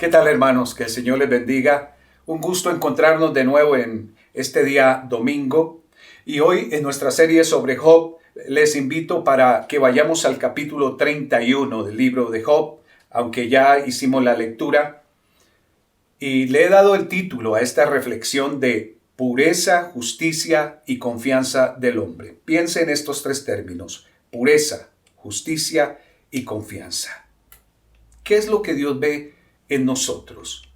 ¿Qué tal, hermanos? Que el Señor les bendiga. Un gusto encontrarnos de nuevo en este día domingo. Y hoy en nuestra serie sobre Job les invito para que vayamos al capítulo 31 del libro de Job, aunque ya hicimos la lectura. Y le he dado el título a esta reflexión de pureza, justicia y confianza del hombre. Piense en estos tres términos: pureza, justicia y confianza. ¿Qué es lo que Dios ve en nosotros?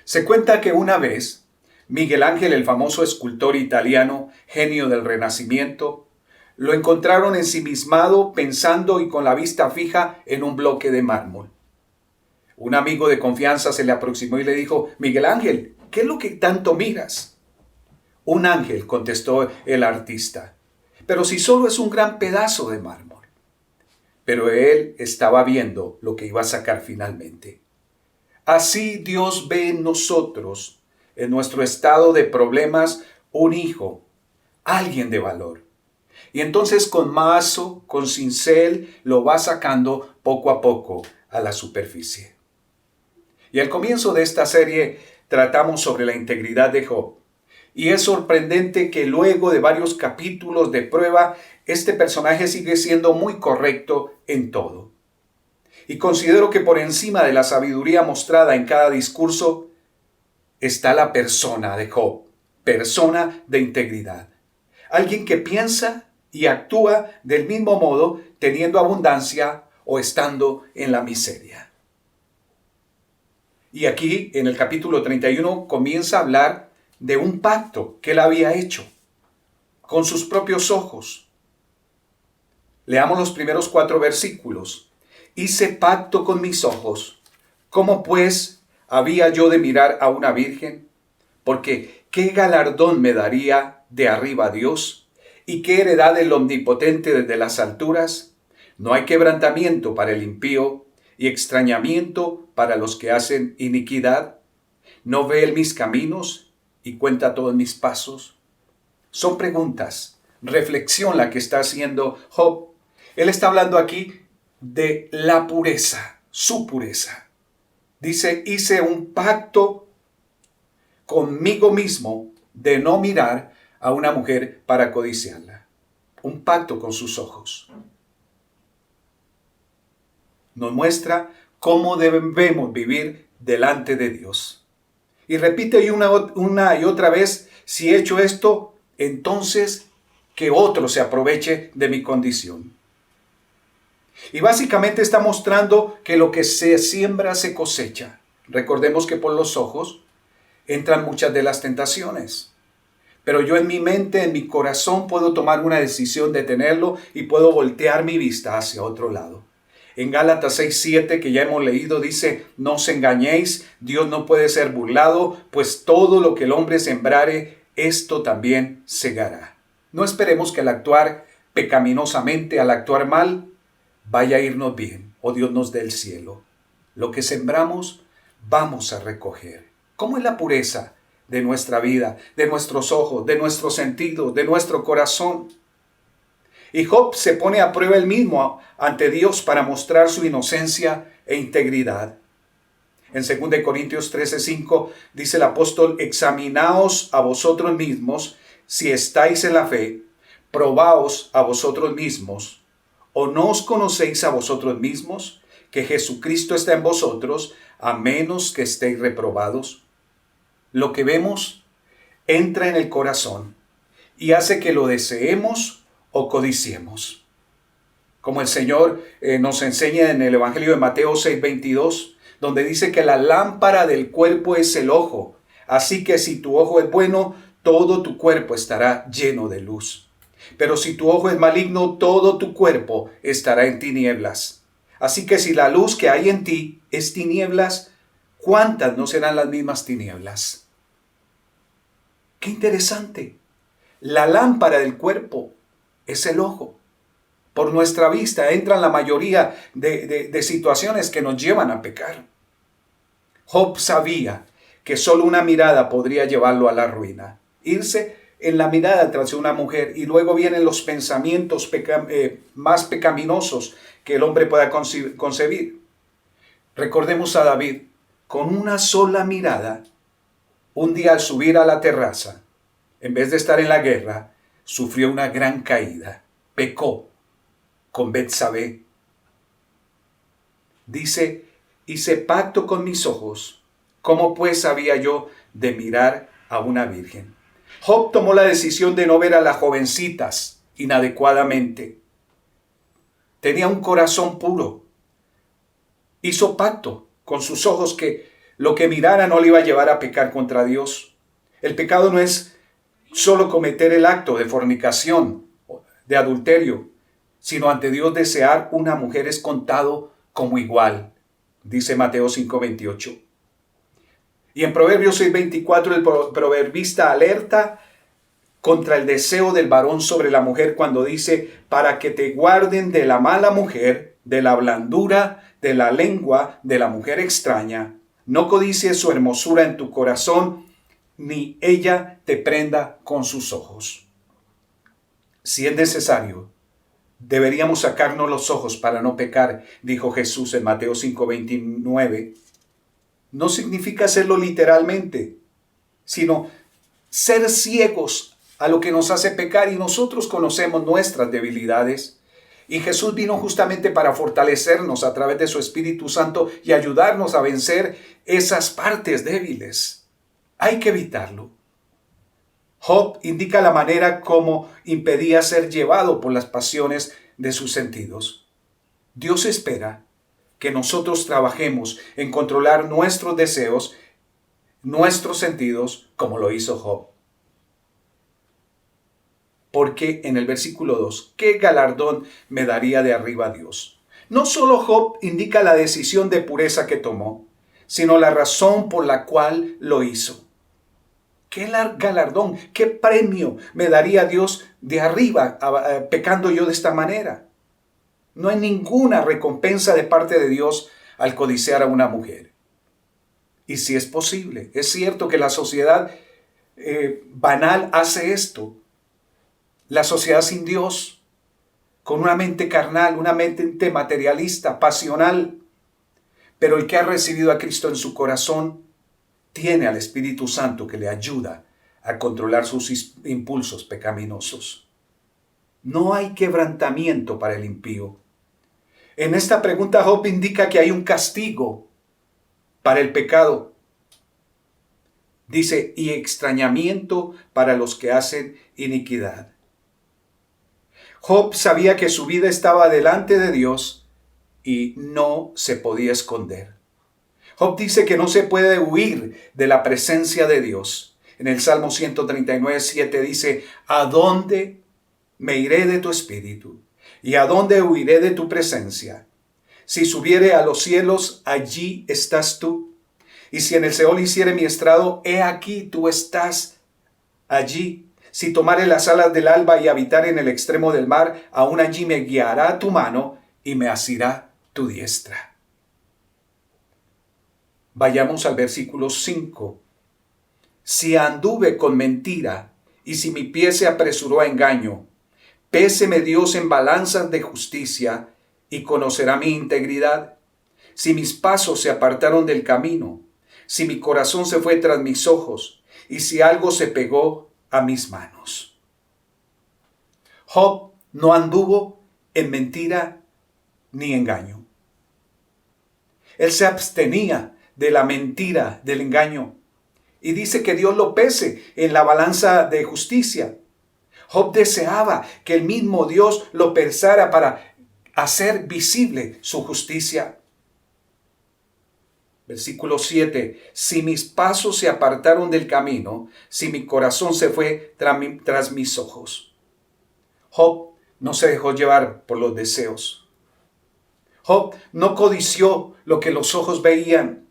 Se cuenta que una vez Miguel Ángel, el famoso escultor italiano, genio del Renacimiento, lo encontraron ensimismado, pensando y con la vista fija en un bloque de mármol. Un amigo de confianza se le aproximó y le dijo: Miguel Ángel, ¿qué es lo que tanto miras? Un ángel, contestó el artista, pero si solo es un gran pedazo de mármol. Pero él estaba viendo lo que iba a sacar finalmente. Así Dios ve en nosotros, en nuestro estado de problemas, un hijo, alguien de valor. Y entonces con mazo, con cincel, lo va sacando poco a poco a la superficie. Y al comienzo de esta serie tratamos sobre la integridad de Job. Y es sorprendente que luego de varios capítulos de prueba, este personaje sigue siendo muy correcto en todo. Y considero que por encima de la sabiduría mostrada en cada discurso está la persona de Job, persona de integridad. Alguien que piensa y actúa del mismo modo, teniendo abundancia o estando en la miseria. Y aquí, en el capítulo 31, comienza a hablar de un pacto que él había hecho con sus propios ojos. Leamos los primeros 4 versículos. Hice pacto con mis ojos. ¿Cómo pues había yo de mirar a una virgen? Porque ¿qué galardón me daría de arriba Dios? ¿Y qué heredad del Omnipotente desde las alturas? No hay quebrantamiento para el impío y extrañamiento para los que hacen iniquidad. ¿No ve él mis caminos y cuenta todos mis pasos? Son preguntas, reflexión la que está haciendo Job. Él está hablando aquí de la pureza, su pureza. Dice: hice un pacto conmigo mismo de no mirar a una mujer para codiciarla. Un pacto con sus ojos. Nos muestra cómo debemos vivir delante de Dios. Y repite una y otra vez: si he hecho esto, entonces que otro se aproveche de mi condición. Y básicamente está mostrando que lo que se siembra se cosecha. Recordemos que por los ojos entran muchas de las tentaciones. Pero yo en mi mente, en mi corazón, puedo tomar una decisión de tenerlo y puedo voltear mi vista hacia otro lado. En Gálatas 6:7, que ya hemos leído, dice: no os engañéis, Dios no puede ser burlado, pues todo lo que el hombre sembrare, esto también segará. No esperemos que al actuar pecaminosamente, al actuar mal, vaya a irnos bien o Dios nos dé el cielo. Lo que sembramos, vamos a recoger. ¿Cómo es la pureza de nuestra vida, de nuestros ojos, de nuestros sentidos, de nuestro corazón? Y Job se pone a prueba él mismo ante Dios para mostrar su inocencia e integridad. En 2 Corintios 13:5 dice el apóstol: examinaos a vosotros mismos si estáis en la fe, probaos a vosotros mismos. ¿O no os conocéis a vosotros mismos que Jesucristo está en vosotros, a menos que estéis reprobados? Lo que vemos entra en el corazón y hace que lo deseemos o codiciemos. Como el Señor nos enseña en el Evangelio de Mateo 6:22, donde dice que la lámpara del cuerpo es el ojo. Así que si tu ojo es bueno, todo tu cuerpo estará lleno de luz. Pero si tu ojo es maligno, todo tu cuerpo estará en tinieblas. Así que si la luz que hay en ti es tinieblas, ¿cuántas no serán las mismas tinieblas? ¡Qué interesante! La lámpara del cuerpo es el ojo. Por nuestra vista entran la mayoría de situaciones que nos llevan a pecar. Job sabía que solo una mirada podría llevarlo a la ruina. Irse en la mirada tras una mujer, y luego vienen los pensamientos más pecaminosos que el hombre pueda concebir. Recordemos a David, con una sola mirada, un día al subir a la terraza, en vez de estar en la guerra, sufrió una gran caída, pecó con Betsabé. Dice, hice pacto con mis ojos, ¿cómo pues había yo de mirar a una virgen? Job tomó la decisión de no ver a las jovencitas inadecuadamente. Tenía un corazón puro. Hizo pacto con sus ojos que lo que mirara no le iba a llevar a pecar contra Dios. El pecado no es solo cometer el acto de fornicación, de adulterio, sino ante Dios desear una mujer es contado como igual, dice Mateo 5:28. Y en Proverbios 6:24 el proverbista alerta contra el deseo del varón sobre la mujer cuando dice, para que te guarden de la mala mujer, de la blandura, de la lengua, de la mujer extraña. No codicies su hermosura en tu corazón, ni ella te prenda con sus ojos. Si es necesario, deberíamos sacarnos los ojos para no pecar, dijo Jesús en Mateo 5:29. No significa hacerlo literalmente, sino ser ciegos a lo que nos hace pecar, y nosotros conocemos nuestras debilidades. Y Jesús vino justamente para fortalecernos a través de su Espíritu Santo y ayudarnos a vencer esas partes débiles. Hay que evitarlo. Job indica la manera como impedía ser llevado por las pasiones de sus sentidos. Dios espera que nosotros trabajemos en controlar nuestros deseos, nuestros sentidos, como lo hizo Job. Porque en el versículo 2, ¿qué galardón me daría de arriba Dios? No solo Job indica la decisión de pureza que tomó, sino la razón por la cual lo hizo. ¿Qué galardón, qué premio me daría Dios de arriba pecando yo de esta manera? No hay ninguna recompensa de parte de Dios al codiciar a una mujer. Y si es posible, es cierto que la sociedad banal hace esto. La sociedad sin Dios, con una mente carnal, una mente materialista, pasional. Pero el que ha recibido a Cristo en su corazón tiene al Espíritu Santo que le ayuda a controlar sus impulsos pecaminosos. No hay quebrantamiento para el impío. En esta pregunta Job indica que hay un castigo para el pecado. Dice, y extrañamiento para los que hacen iniquidad. Job sabía que su vida estaba delante de Dios y no se podía esconder. Job dice que no se puede huir de la presencia de Dios. En el Salmo 139:7 dice, ¿a dónde me iré de tu espíritu? ¿Y a dónde huiré de tu presencia? Si subiere a los cielos, allí estás tú. Y si en el Seol hiciere mi estrado, he aquí tú estás allí. Si tomare las alas del alba y habitar en el extremo del mar, aún allí me guiará tu mano y me asirá tu diestra. Vayamos al versículo 5. Si anduve con mentira y si mi pie se apresuró a engaño, péseme Dios en balanzas de justicia y conocerá mi integridad. Si mis pasos se apartaron del camino, si mi corazón se fue tras mis ojos y si algo se pegó a mis manos. Job no anduvo en mentira ni engaño. Él se abstenía de la mentira, del engaño. Y dice que Dios lo pese en la balanza de justicia. Job deseaba que el mismo Dios lo pesara para hacer visible su justicia. Versículo 7. Si mis pasos se apartaron del camino, si mi corazón se fue tras mis ojos. Job no se dejó llevar por los deseos. Job no codició lo que los ojos veían.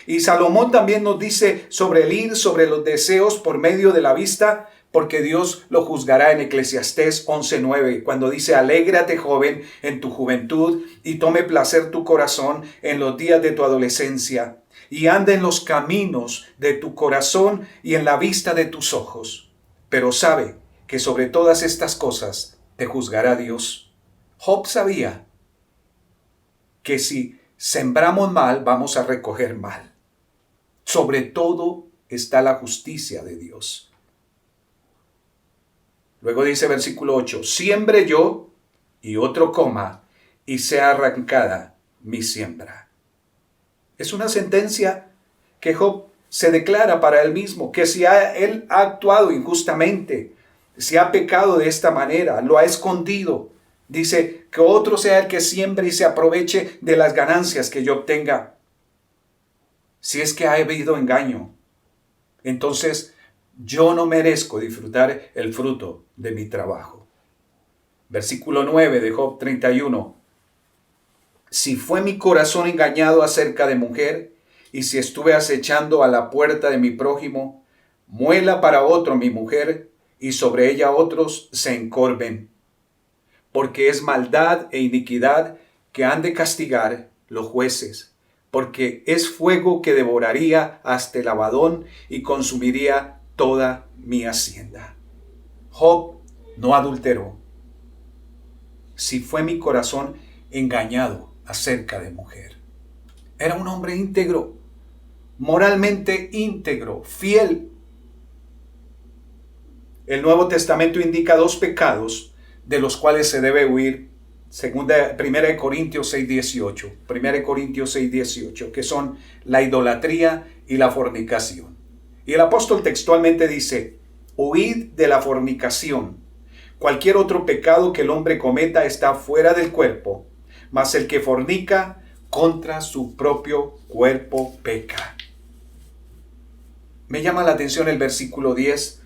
Y Salomón también nos dice sobre el ir, sobre los deseos por medio de la vista, porque Dios lo juzgará en Eclesiastés 11:9, cuando dice, alégrate joven en tu juventud y tome placer tu corazón en los días de tu adolescencia y anda en los caminos de tu corazón y en la vista de tus ojos. Pero sabe que sobre todas estas cosas te juzgará Dios. Job sabía que si sembramos mal, vamos a recoger mal. Sobre todo está la justicia de Dios. Luego dice versículo 8, siembre yo y otro coma y sea arrancada mi siembra. Es una sentencia que Job se declara para él mismo, que si él ha actuado injustamente, si ha pecado de esta manera, lo ha escondido, dice que otro sea el que siembre y se aproveche de las ganancias que yo obtenga. Si es que ha habido engaño, entonces yo no merezco disfrutar el fruto de mi trabajo. Versículo 9 de Job 31. Si fue mi corazón engañado acerca de mujer, y si estuve acechando a la puerta de mi prójimo, muela para otro mi mujer, y sobre ella otros se encorven. Porque es maldad e iniquidad que han de castigar los jueces, porque es fuego que devoraría hasta el Abadón y consumiría toda mi hacienda. Job no adulteró. Si fue mi corazón engañado acerca de mujer. Era un hombre íntegro, moralmente íntegro, fiel. El Nuevo Testamento indica dos pecados de los cuales se debe huir. 1 Corintios 6:18. 1 Corintios 6:18, que son la idolatría y la fornicación. Y el apóstol textualmente dice, huid de la fornicación. Cualquier otro pecado que el hombre cometa está fuera del cuerpo, mas el que fornica contra su propio cuerpo peca. Me llama la atención el versículo 10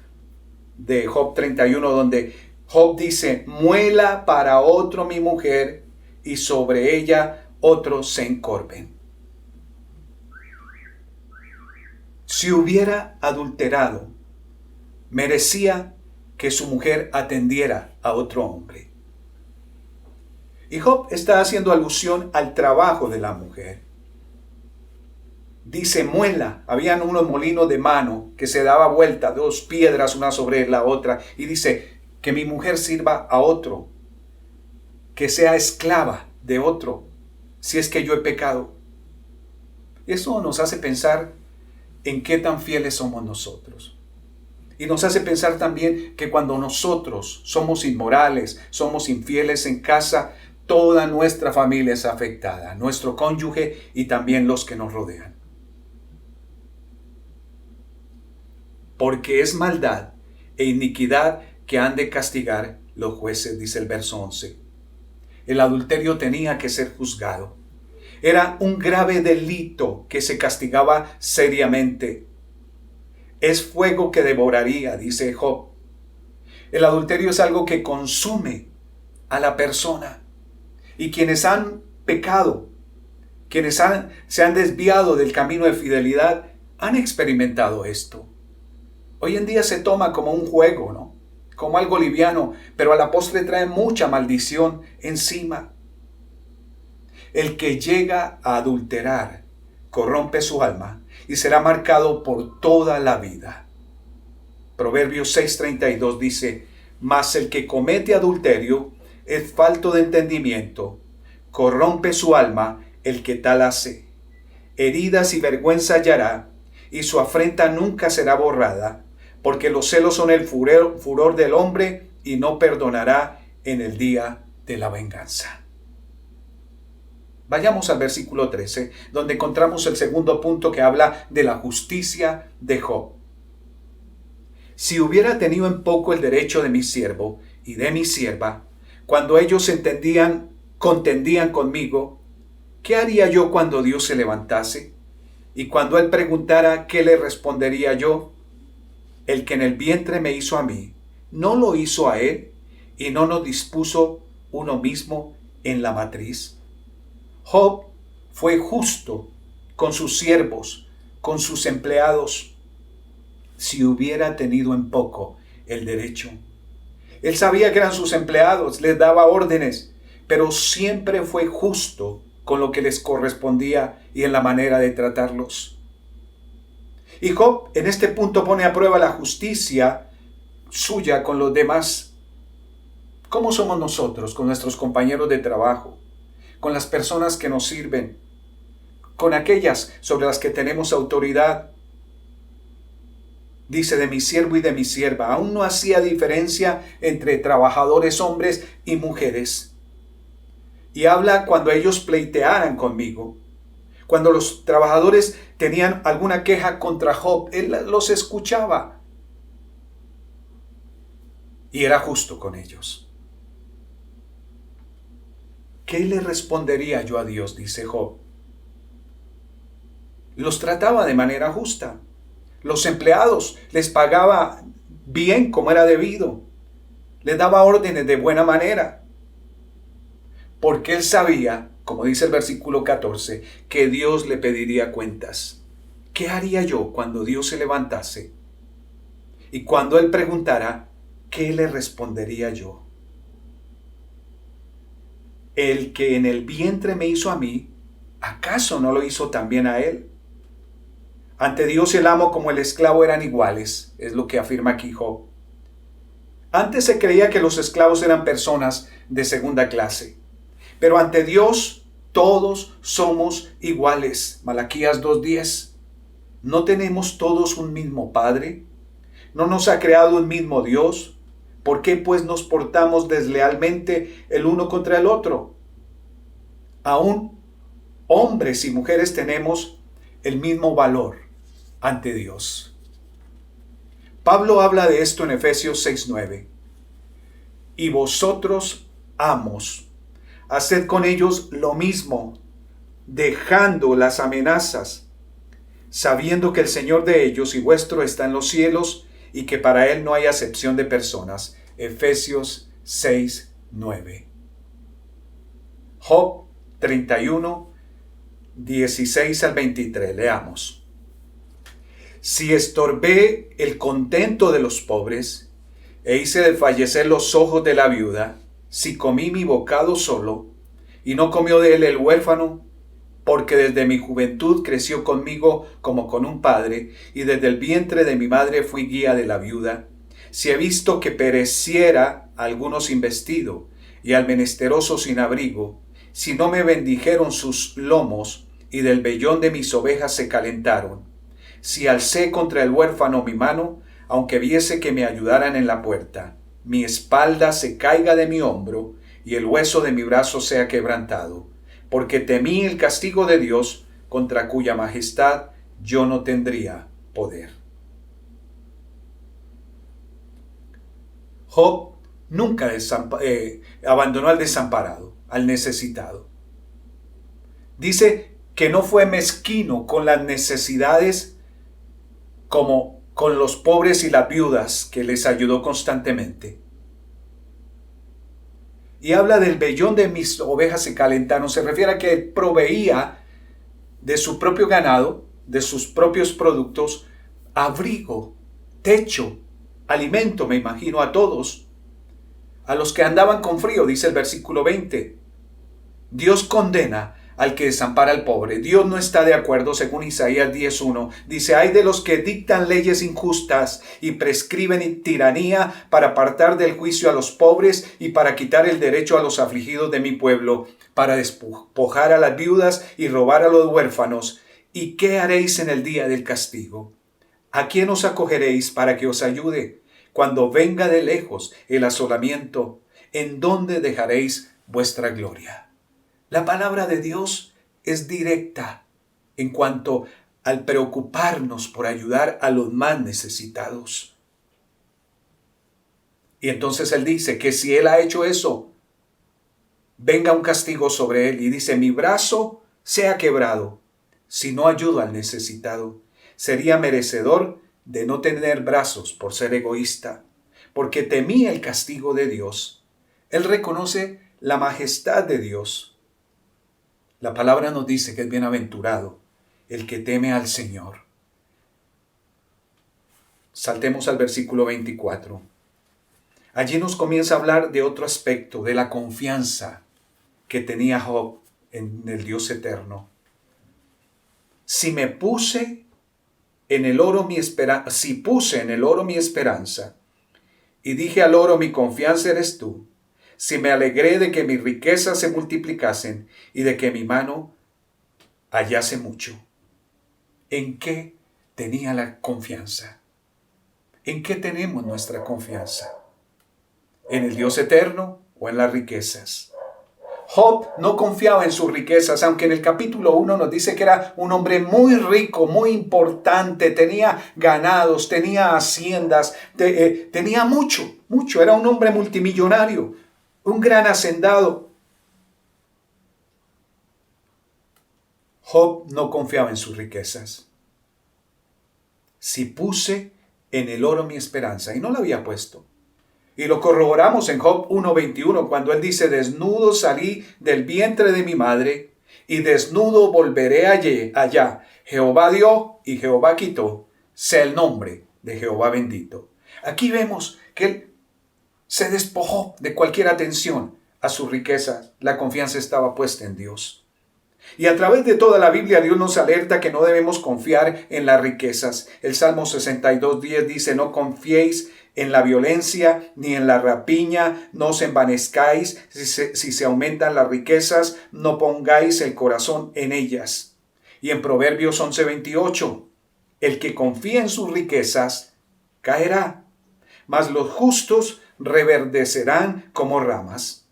de Job 31, donde Job dice, muela para otro mi mujer, y sobre ella otros se encorven. Si hubiera adulterado, merecía que su mujer atendiera a otro hombre. Y Job está haciendo alusión al trabajo de la mujer. Dice muela, habían unos molinos de mano que se daba vuelta, dos piedras una sobre la otra, y dice que mi mujer sirva a otro, que sea esclava de otro, si es que yo he pecado. Eso nos hace pensar en qué tan fieles somos nosotros. Y nos hace pensar también que cuando nosotros somos inmorales, somos infieles en casa, toda nuestra familia es afectada, nuestro cónyuge y también los que nos rodean. Porque es maldad e iniquidad que han de castigar los jueces, dice el verso 11. El adulterio tenía que ser juzgado. Era un grave delito que se castigaba seriamente. Es fuego que devoraría, dice Job. El adulterio es algo que consume a la persona. Y quienes han pecado, quienes se han desviado del camino de fidelidad, han experimentado esto. Hoy en día se toma como un juego, ¿no? Como algo liviano, pero a la postre trae mucha maldición encima. El que llega a adulterar corrompe su alma y será marcado por toda la vida. Proverbios 6:32 dice, mas el que comete adulterio es falto de entendimiento, corrompe su alma el que tal hace. Heridas y vergüenza hallará, y su afrenta nunca será borrada, porque los celos son el furor del hombre, y no perdonará en el día de la venganza. Vayamos al versículo 13, donde encontramos el segundo punto que habla de la justicia de Job. Si hubiera tenido en poco el derecho de mi siervo y de mi sierva, cuando ellos contendían conmigo, ¿qué haría yo cuando Dios se levantase? Y cuando él preguntara, ¿qué le respondería yo? El que en el vientre me hizo a mí, ¿no lo hizo a él? ¿Y no nos dispuso uno mismo en la matriz? Job fue justo con sus siervos, con sus empleados, si hubiera tenido en poco el derecho. Él sabía que eran sus empleados, les daba órdenes, pero siempre fue justo con lo que les correspondía y en la manera de tratarlos. Y Job en este punto pone a prueba la justicia suya con los demás. ¿Cómo somos nosotros con nuestros compañeros de trabajo, con las personas que nos sirven? con aquellas sobre las que tenemos autoridad. Dice, de mi siervo y de mi sierva. Aún no hacía diferencia entre trabajadores hombres y mujeres. Y habla cuando ellos pleitearan conmigo. Cuando los trabajadores tenían alguna queja contra Job, él los escuchaba. Y era justo con ellos. ¿Qué le respondería yo a Dios?, dice Job. Los trataba de manera justa. Los empleados les pagaba bien como era debido. Les daba órdenes de buena manera. Porque él sabía, como dice el versículo 14, que Dios le pediría cuentas. ¿Qué haría yo cuando Dios se levantase? Y cuando él preguntara, ¿qué le respondería yo? El que en el vientre me hizo a mí, ¿acaso no lo hizo también a él? Ante Dios el amo como el esclavo eran iguales, es lo que afirma aquí Job. Antes se creía que los esclavos eran personas de segunda clase, pero ante Dios todos somos iguales. Malaquías 2:10. ¿No tenemos todos un mismo Padre? ¿No nos ha creado un mismo Dios? ¿Por qué pues nos portamos deslealmente el uno contra el otro? Aún hombres y mujeres tenemos el mismo valor ante Dios. Pablo habla de esto en Efesios 6:9. Y vosotros, amos, haced con ellos lo mismo, dejando las amenazas, sabiendo que el Señor de ellos y vuestro está en los cielos y que para Él no hay acepción de personas. Efesios 6:9. Job 31, 16 al 23. Leamos. Si estorbé el contento de los pobres, e hice desfallecer los ojos de la viuda, si comí mi bocado solo, y no comió de él el huérfano, porque desde mi juventud creció conmigo como con un padre, y desde el vientre de mi madre fui guía de la viuda, si he visto que pereciera a alguno sin vestido, y al menesteroso sin abrigo, si no me bendijeron sus lomos, y del vellón de mis ovejas se calentaron, si alcé contra el huérfano mi mano, aunque viese que me ayudaran en la puerta, mi espalda se caiga de mi hombro, y el hueso de mi brazo sea quebrantado, porque temí el castigo de Dios, contra cuya majestad yo no tendría poder. Job nunca abandonó al desamparado, al necesitado. Dice que no fue mezquino con las necesidades como con los pobres y las viudas, que les ayudó constantemente. Y habla del vellón de mis ovejas se calentaron. Se refiere a que proveía de su propio ganado, de sus propios productos, abrigo, techo, alimento, me imagino, a todos. A los que andaban con frío, dice el versículo 20. Dios condena al que desampara al pobre. Dios no está de acuerdo, según Isaías 10:1. Dice, hay de los que dictan leyes injustas y prescriben tiranía para apartar del juicio a los pobres y para quitar el derecho a los afligidos de mi pueblo, para despojar a las viudas y robar a los huérfanos. ¿Y qué haréis en el día del castigo? ¿A quién os acogeréis para que os ayude? Cuando venga de lejos el asolamiento, ¿en dónde dejaréis vuestra gloria? La palabra de Dios es directa en cuanto al preocuparnos por ayudar a los más necesitados. Y entonces Él dice que si Él ha hecho eso, venga un castigo sobre Él. Y dice, mi brazo sea quebrado si no ayudo al necesitado. Sería merecedor de no tener brazos por ser egoísta, porque temía el castigo de Dios. Él reconoce la majestad de Dios. La palabra nos dice que es bienaventurado el que teme al Señor. Saltemos al versículo 24. Allí nos comienza a hablar de otro aspecto, de la confianza que tenía Job en el Dios eterno. Si puse en el oro mi esperanza, y dije al oro, mi confianza eres tú, si me alegré de que mis riquezas se multiplicasen y de que mi mano allá hace mucho. ¿En qué tenía la confianza? ¿En qué tenemos nuestra confianza? ¿En el Dios eterno o en las riquezas? Job no confiaba en sus riquezas, aunque en el capítulo 1 nos dice que era un hombre muy rico, muy importante, tenía ganados, tenía haciendas, tenía mucho, era un hombre multimillonario, un gran hacendado. Job no confiaba en sus riquezas. Si puse en el oro mi esperanza, y no la había puesto. Y lo corroboramos en Job 1:21 cuando él dice, desnudo salí del vientre de mi madre y desnudo volveré allá. Jehová dio y Jehová quitó, sea el nombre de Jehová bendito. Aquí vemos que él se despojó de cualquier atención a sus riquezas. La confianza estaba puesta en Dios. Y a través de toda la Biblia Dios nos alerta que no debemos confiar en las riquezas. El Salmo 62:10 dice, no confiéis en la violencia ni en la rapiña, no os envanezcáis, si se aumentan las riquezas, no pongáis el corazón en ellas. Y en Proverbios 11:28, el que confía en sus riquezas caerá, mas los justos reverdecerán como ramas.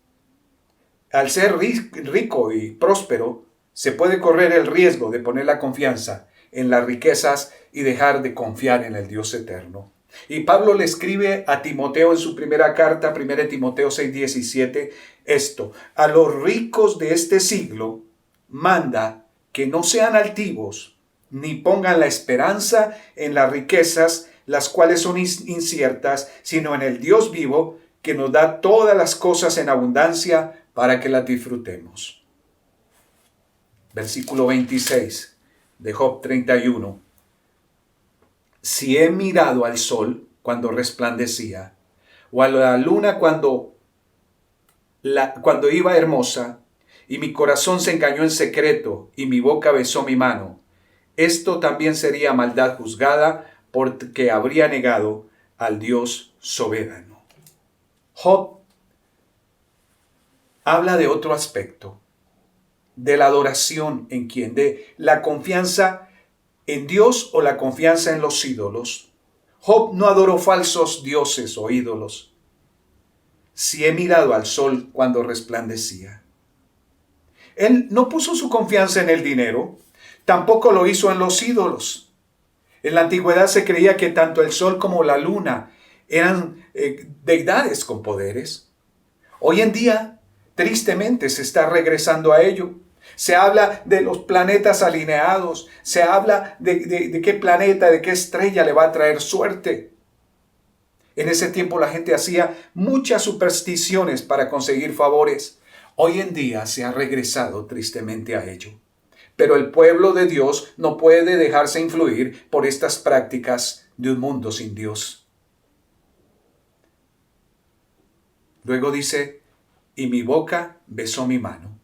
Al ser rico y próspero, se puede correr el riesgo de poner la confianza en las riquezas y dejar de confiar en el Dios eterno. Y Pablo le escribe a Timoteo en su primera carta, 1 Timoteo 6:17, esto: a los ricos de este siglo manda que no sean altivos, ni pongan la esperanza en las riquezas, las cuales son inciertas, sino en el Dios vivo, que nos da todas las cosas en abundancia para que las disfrutemos. Versículo 26 de Job 31. Si he mirado al sol cuando resplandecía, o a la luna cuando iba hermosa, y mi corazón se engañó en secreto, y mi boca besó mi mano, esto también sería maldad juzgada, porque habría negado al Dios soberano. Job habla de otro aspecto, de la adoración en quien, de la confianza en Dios o la confianza en los ídolos. Job no adoró falsos dioses o ídolos. Si he mirado al sol cuando resplandecía. Él no puso su confianza en el dinero, tampoco lo hizo en los ídolos. En la antigüedad se creía que tanto el sol como la luna eran deidades con poderes. Hoy en día, tristemente, se está regresando a ello. Se habla de los planetas alineados, se habla de qué planeta, de qué estrella le va a traer suerte. En ese tiempo la gente hacía muchas supersticiones para conseguir favores. Hoy en día se ha regresado tristemente a ello. Pero el pueblo de Dios no puede dejarse influir por estas prácticas de un mundo sin Dios. Luego dice, y mi boca besó mi mano.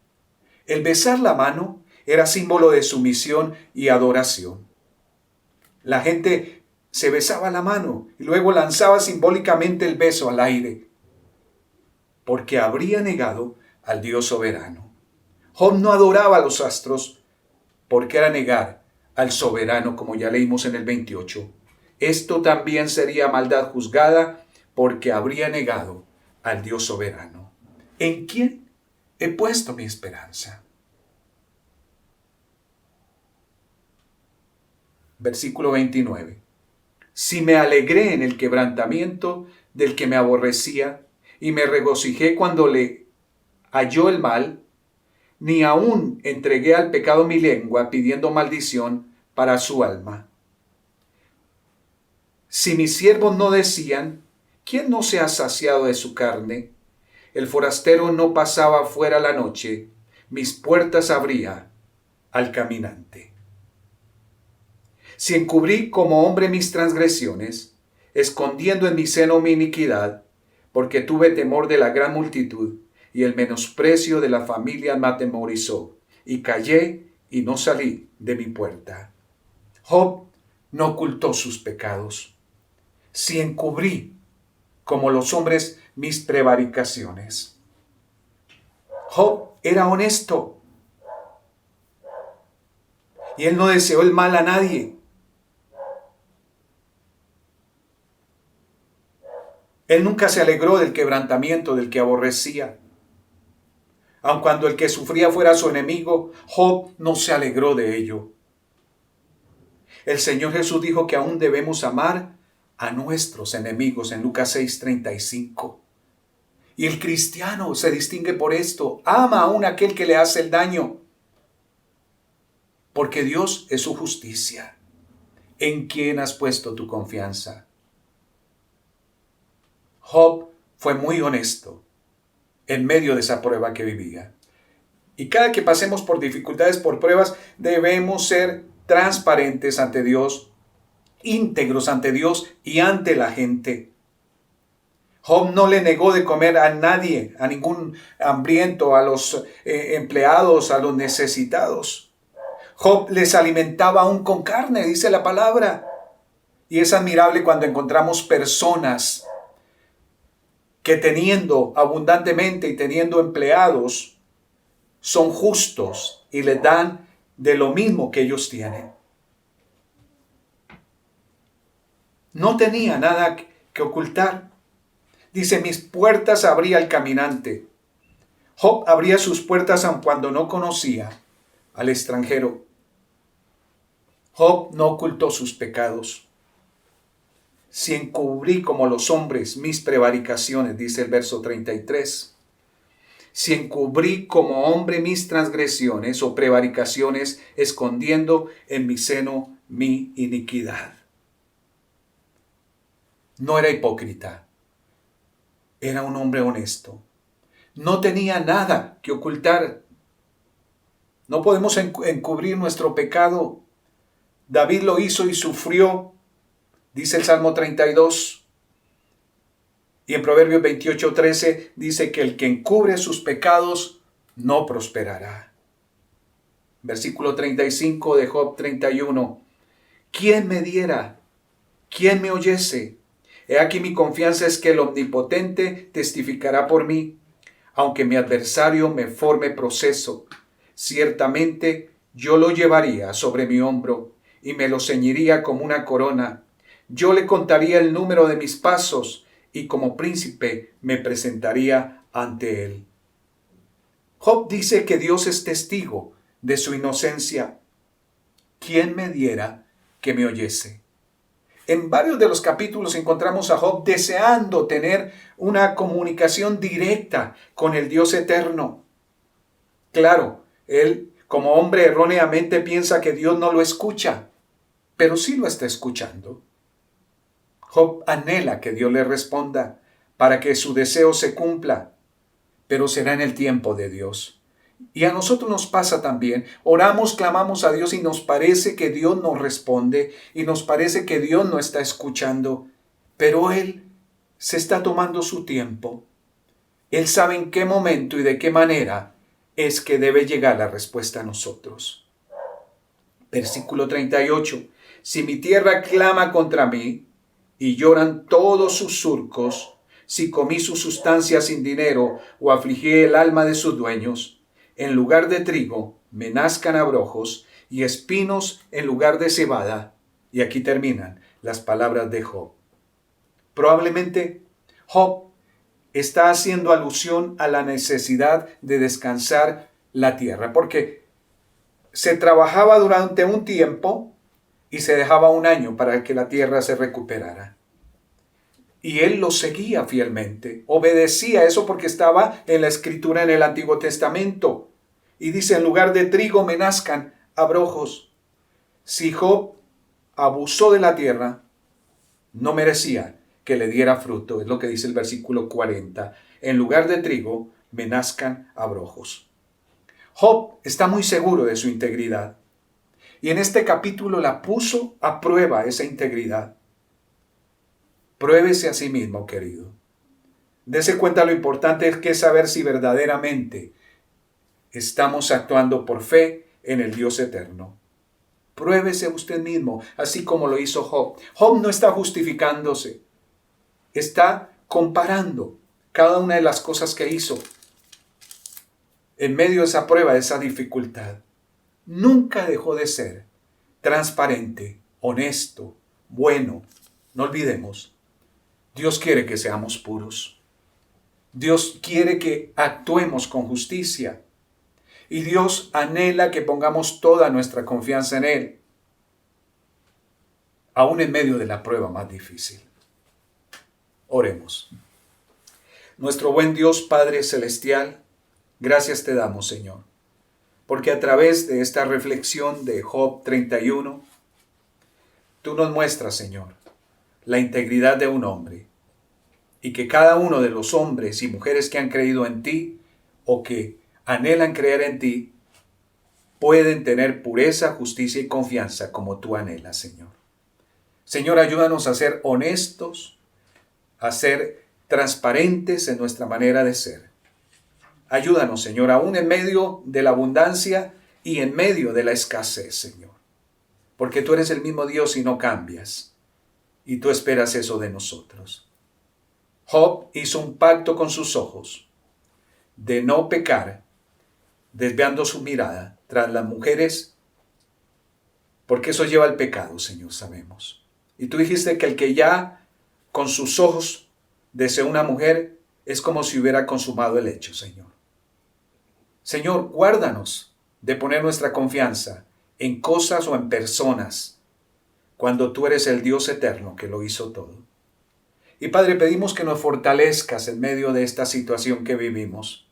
El besar la mano era símbolo de sumisión y adoración. La gente se besaba la mano y luego lanzaba simbólicamente el beso al aire, porque habría negado al Dios soberano. Job no adoraba a los astros, porque era negar al soberano, como ya leímos en el 28. Esto también sería maldad juzgada, porque habría negado al Dios soberano. ¿En quién he puesto mi esperanza? Versículo 29. Si me alegré en el quebrantamiento del que me aborrecía, y me regocijé cuando le halló el mal, ni aún entregué al pecado mi lengua pidiendo maldición para su alma. Si mis siervos no decían, ¿quién no se ha saciado de su carne? El forastero no pasaba fuera la noche, mis puertas abría al caminante. Si encubrí como hombre mis transgresiones, escondiendo en mi seno mi iniquidad, porque tuve temor de la gran multitud, y el menosprecio de la familia me atemorizó, y callé y no salí de mi puerta. Job no ocultó sus pecados. Si encubrí como los hombres mis prevaricaciones. Job era honesto. Y él no deseó el mal a nadie. Él nunca se alegró del quebrantamiento del que aborrecía. Aun cuando el que sufría fuera su enemigo, Job no se alegró de ello. El Señor Jesús dijo que aún debemos amar a nuestros enemigos en Lucas 6:35. Y el cristiano se distingue por esto. Ama aún a aquel que le hace el daño. Porque Dios es su justicia. ¿En quién has puesto tu confianza? Job fue muy honesto en medio de esa prueba que vivía. Y cada que pasemos por dificultades, por pruebas, debemos ser transparentes ante Dios, íntegros ante Dios y ante la gente. Job no le negó de comer a nadie, a ningún hambriento, a los empleados, a los necesitados. Job les alimentaba aún con carne, dice la palabra. Y es admirable cuando encontramos personas que teniendo abundantemente y teniendo empleados, son justos y les dan de lo mismo que ellos tienen. No tenía nada que ocultar. Dice, mis puertas abría el caminante. Job abría sus puertas aun cuando no conocía al extranjero. Job no ocultó sus pecados. Si encubrí como los hombres mis prevaricaciones, dice el verso 33. Si encubrí como hombre mis transgresiones o prevaricaciones, escondiendo en mi seno mi iniquidad. No era hipócrita. Era un hombre honesto. No tenía nada que ocultar. No podemos encubrir nuestro pecado. David lo hizo y sufrió, dice el Salmo 32. Y en Proverbios 28:13 dice que el que encubre sus pecados no prosperará. Versículo 35 de Job 31. ¿Quién me diera? ¿Quién me oyese? He aquí mi confianza es que el Omnipotente testificará por mí, aunque mi adversario me forme proceso. Ciertamente yo lo llevaría sobre mi hombro y me lo ceñiría como una corona. Yo le contaría el número de mis pasos y como príncipe me presentaría ante él. Job dice que Dios es testigo de su inocencia. ¿Quién me diera que me oyese? En varios de los capítulos encontramos a Job deseando tener una comunicación directa con el Dios eterno. Claro, él como hombre erróneamente piensa que Dios no lo escucha, pero sí lo está escuchando. Job anhela que Dios le responda para que su deseo se cumpla, pero será en el tiempo de Dios. Y a nosotros nos pasa también. Oramos, clamamos a Dios y nos parece que Dios nos responde y nos parece que Dios no está escuchando, pero Él se está tomando su tiempo. Él sabe en qué momento y de qué manera es que debe llegar la respuesta a nosotros. Versículo 38. Si mi tierra clama contra mí y lloran todos sus surcos, si comí su sustancia sin dinero o afligí el alma de sus dueños, en lugar de trigo me nazcan abrojos y espinos en lugar de cebada. Y aquí terminan las palabras de Job. Probablemente Job está haciendo alusión a la necesidad de descansar la tierra, porque se trabajaba durante un tiempo y se dejaba un año para que la tierra se recuperara. Y él lo seguía fielmente, obedecía eso porque estaba en la escritura en el Antiguo Testamento. Y dice, en lugar de trigo me nazcan abrojos. Si Job abusó de la tierra, no merecía que le diera fruto. Es lo que dice el versículo 40. En lugar de trigo me nazcan abrojos. Job está muy seguro de su integridad. Y en este capítulo la puso a prueba esa integridad. Pruébese a sí mismo, querido. Dese cuenta lo importante es que es saber si verdaderamente estamos actuando por fe en el Dios eterno. Pruébese usted mismo, así como lo hizo Job. Job no está justificándose. Está comparando cada una de las cosas que hizo en medio de esa prueba, de esa dificultad. nunca dejó de ser transparente, honesto, bueno. No olvidemos, Dios quiere que seamos puros. Dios quiere que actuemos con justicia. Y Dios anhela que pongamos toda nuestra confianza en Él, aún en medio de la prueba más difícil. Oremos. Nuestro buen Dios Padre Celestial, gracias te damos, Señor, porque a través de esta reflexión de Job 31, tú nos muestras, Señor, la integridad de un hombre, y que cada uno de los hombres y mujeres que han creído en ti o que anhelan creer en ti, pueden tener pureza, justicia y confianza como tú anhelas, Señor. Señor, ayúdanos a ser honestos, a ser transparentes en nuestra manera de ser. Ayúdanos, Señor, aún en medio de la abundancia y en medio de la escasez, Señor. Porque tú eres el mismo Dios y no cambias. Y tú esperas eso de nosotros. Job hizo un pacto con sus ojos de no pecar, desviando su mirada tras las mujeres, porque eso lleva al pecado, Señor, sabemos. Y tú dijiste que el que ya con sus ojos desea una mujer es como si hubiera consumado el hecho, Señor. Señor, guárdanos de poner nuestra confianza en cosas o en personas, cuando tú eres el Dios eterno que lo hizo todo. Y Padre, pedimos que nos fortalezcas en medio de esta situación que vivimos.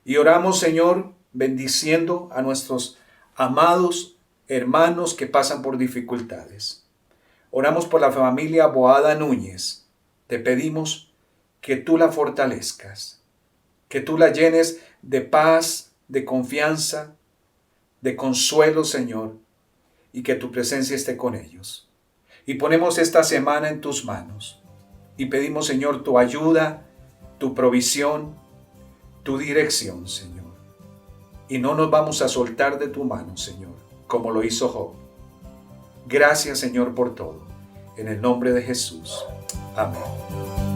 Y oramos, Señor, bendiciendo a nuestros amados hermanos que pasan por dificultades. Oramos por la familia Boada Núñez. Te pedimos que tú la fortalezcas, que tú la llenes de paz, de confianza, de consuelo, Señor, y que tu presencia esté con ellos. Y ponemos esta semana en tus manos. Y pedimos, Señor, tu ayuda, tu provisión, tu dirección, Señor. Y no nos vamos a soltar de tu mano, Señor, como lo hizo Job. Gracias, Señor, por todo. En el nombre de Jesús. Amén.